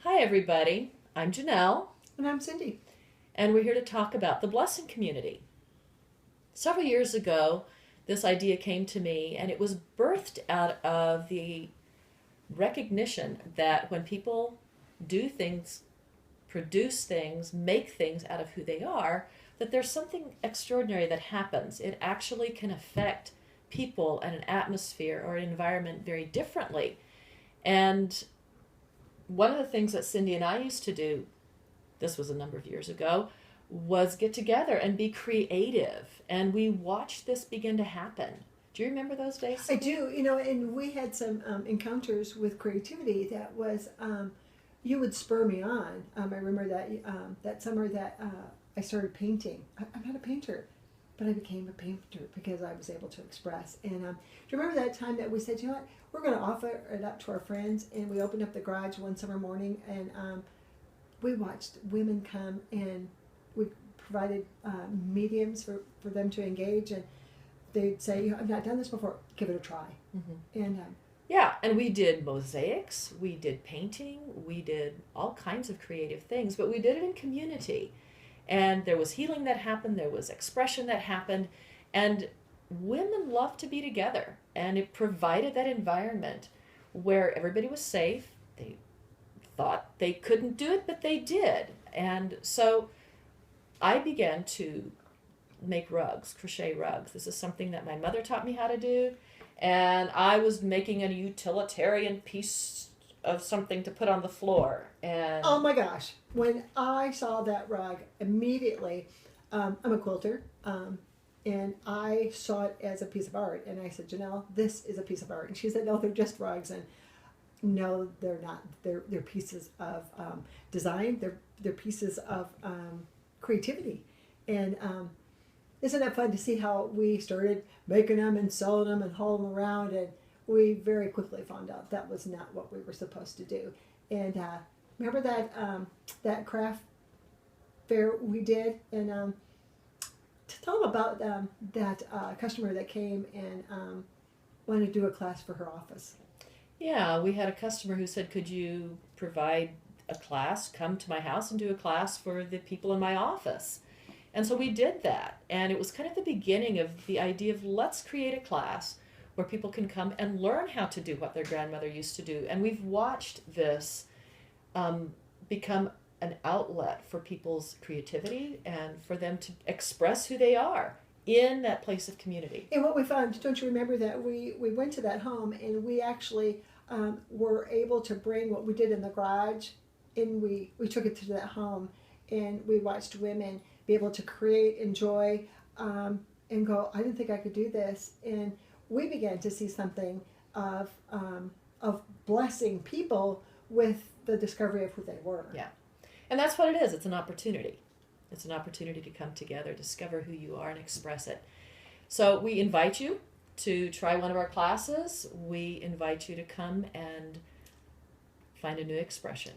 Hi, everybody. I'm Janelle, And I'm Cindy. and we're here to talk about the blessing community. Several years ago, this idea came to me, and it was birthed out of the recognition that when people do things, produce things, make things out of who they are, that there's something extraordinary that happens. It actually can affect people and an atmosphere or an environment very differently. And one of the things that Cindy and I used to do, this was a number of years ago, was get together and be creative. And we watched this begin to happen. Do you remember those days, I Cindy? do, and we had some encounters with creativity that was, you would spur me on. I remember that summer that I started painting. I'm not a painter, but I became a painter because I was able to express. And do you remember that time that we said, you know what, we're going to offer it up to our friends? And we opened up the garage one summer morning and we watched women come and we provided mediums for them to engage. And they'd say, I've not done this before, give it a try. Mm-hmm. And Yeah, and we did mosaics, we did painting, we did all kinds of creative things, but we did it in community. And there was healing that happened, there was expression that happened, and women love to be together. And it provided that environment where everybody was safe. They thought they couldn't do it, but they did. And so I began to make rugs, crochet rugs. This is something that my mother taught me how to do. And I was making a utilitarian piece of something to put on the floor. And oh my gosh, when I saw that rug, immediately, I'm a quilter, and I saw it as a piece of art. And I said, Janelle, this is a piece of art. And she said, no, they're just rugs. And no, they're not. They're pieces of design. They're pieces of creativity. And isn't that fun to see how we started making them and selling them and hauling them around, and we very quickly found out that was not what we were supposed to do. And remember that craft fair we did, and to tell them about that customer that came and wanted to do a class for her office. yeah, we had a customer who said, could you provide a class, come to my house and do a class for the people in my office? And so we did that. And it was kind of the beginning of the idea of let's create a class where people can come and learn how to do what their grandmother used to do. And we've watched this become an outlet for people's creativity and for them to express who they are in that place of community. And what we found, don't you remember that we went to that home and we actually were able to bring what we did in the garage, and we took it to that home, and we watched women be able to create, enjoy, and go, I didn't think I could do this. And we began to see something of blessing people with the discovery of who they were. Yeah. And that's what it is. It's an opportunity. It's an opportunity to come together, discover who you are, and express it. So we invite you to try one of our classes. We invite you to come and find a new expression.